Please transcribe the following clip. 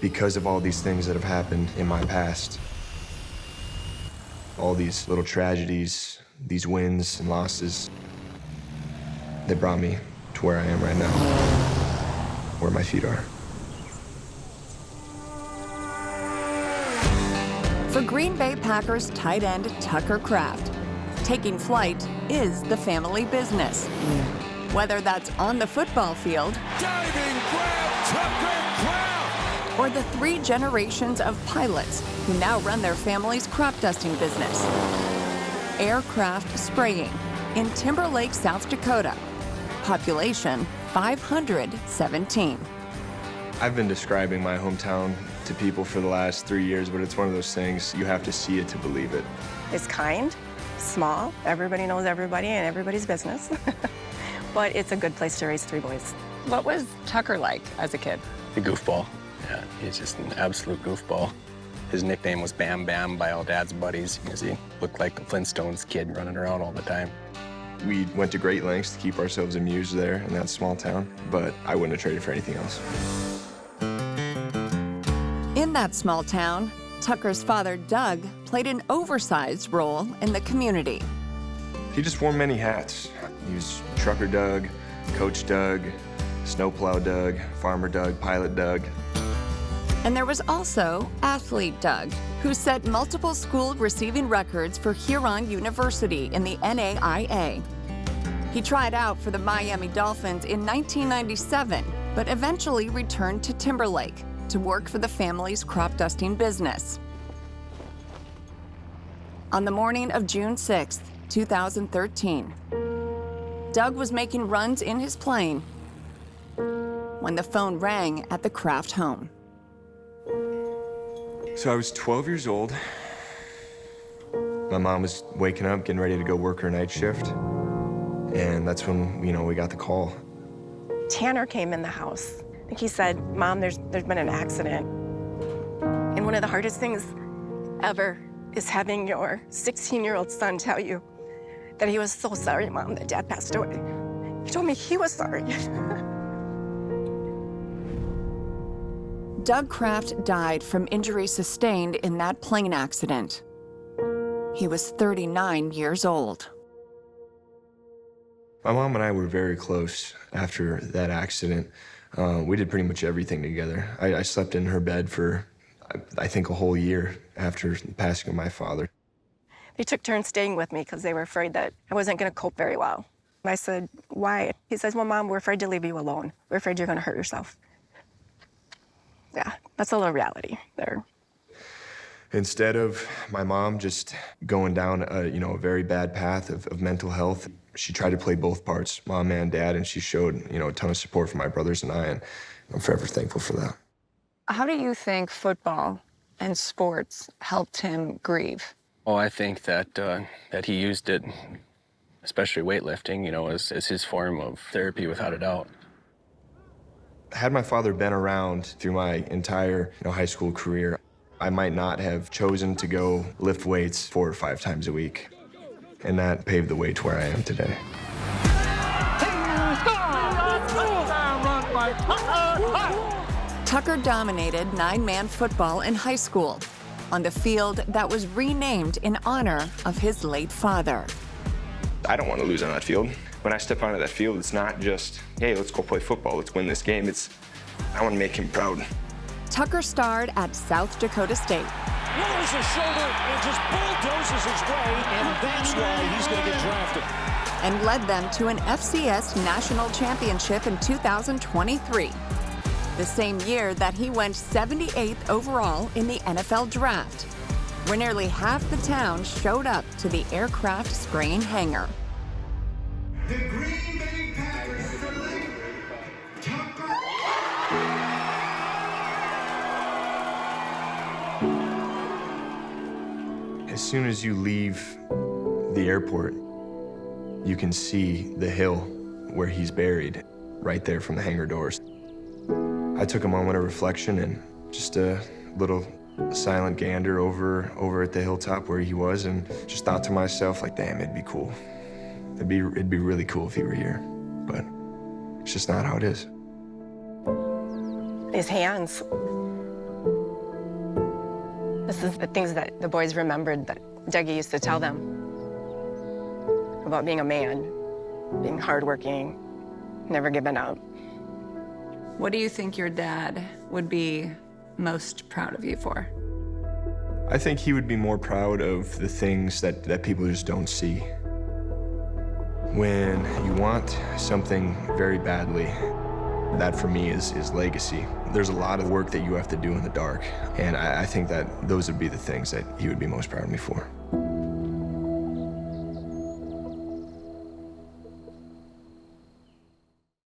because of all these things that have happened in my past. All these little tragedies, these wins and losses, they brought me to where I am right now, where my feet are. For Green Bay Packers tight end Tucker Kraft, taking flight is the family business. Whether that's on the football field, Diving grab, Tucker Kraft! or the 3 generations of pilots who now run their family's crop dusting business. Aircraft spraying in Timberlake, South Dakota. Population 517. I've been describing my hometown to people for the last 3 years, but it's one of those things, you have to see it to believe it. It's kind, small, everybody knows everybody and everybody's business. But it's a good place to raise 3 boys. What was Tucker like as a kid? A goofball. Yeah, he's just an absolute goofball. His nickname was Bam Bam by all Dad's buddies because he looked like the Flintstones kid running around all the time. We went to great lengths to keep ourselves amused there in that small town, but I wouldn't have traded for anything else. In that small town, Tucker's father, Doug, played an oversized role in the community. He just wore many hats. He was Trucker Doug, Coach Doug, Snowplow Doug, Farmer Doug, Pilot Doug. And there was also Athlete Doug, who set multiple school receiving records for Huron University in the NAIA. He tried out for the Miami Dolphins in 1997, but eventually returned to Timberlake to work for the family's crop dusting business. On the morning of June 6, 2013, Doug was making runs in his plane when the phone rang at the Kraft home. So I was 12 years old. My mom was waking up, getting ready to go work her night shift. And that's when, we got the call. Tanner came in the house. He said, Mom, there's been an accident. And one of the hardest things ever is having your 16-year-old son tell you that he was so sorry, Mom, that Dad passed away. He told me he was sorry. Doug Kraft died from injuries sustained in that plane accident. He was 39 years old. My mom and I were very close after that accident. We did pretty much everything together. I slept in her bed for, I think, a whole year after the passing of my father. They took turns staying with me because they were afraid that I wasn't going to cope very well. I said, why? He says, well, Mom, we're afraid to leave you alone. We're afraid you're going to hurt yourself. Yeah, that's a little reality there. Instead of my mom just going down a very bad path of mental health, she tried to play both parts, Mom and Dad, and she showed, a ton of support for my brothers and I, and I'm forever thankful for that. How do you think football and sports helped him grieve? Oh, I think that he used it, especially weightlifting, as his form of therapy without a doubt. Had my father been around through my entire high school career, I might not have chosen to go lift weights 4 or 5 times a week. And that paved the way to where I am today. Tucker dominated 9-man football in high school on the field that was renamed in honor of his late father. I don't want to lose on that field. When I step onto that field, it's not just, hey, let's go play football, let's win this game. I want to make him proud. Tucker starred at South Dakota State. Lowers his shoulder and just bulldozes his way, and that's why he's going to get drafted. And led them to an FCS national championship in 2023. The same year that he went 78th overall in the NFL draft, where nearly half the town showed up to the aircraft spraying hangar. The Green Bay Packers select Tucker. As soon as you leave the airport, you can see the hill where he's buried right there from the hangar doors. I took a moment of reflection and just a little silent gander over at the hilltop where he was, and just thought to myself, like, damn, it'd be cool. It'd be really cool if he were here, but it's just not how it is. His hands This is the things that the boys remembered that Dougie used to tell them about being a man, being hardworking, never giving up. What do you think your dad would be most proud of you for? I think he would be more proud of the things that people just don't see. When you want something very badly, that for me is legacy. There's a lot of work that you have to do in the dark, and I think that those would be the things that he would be most proud of me for.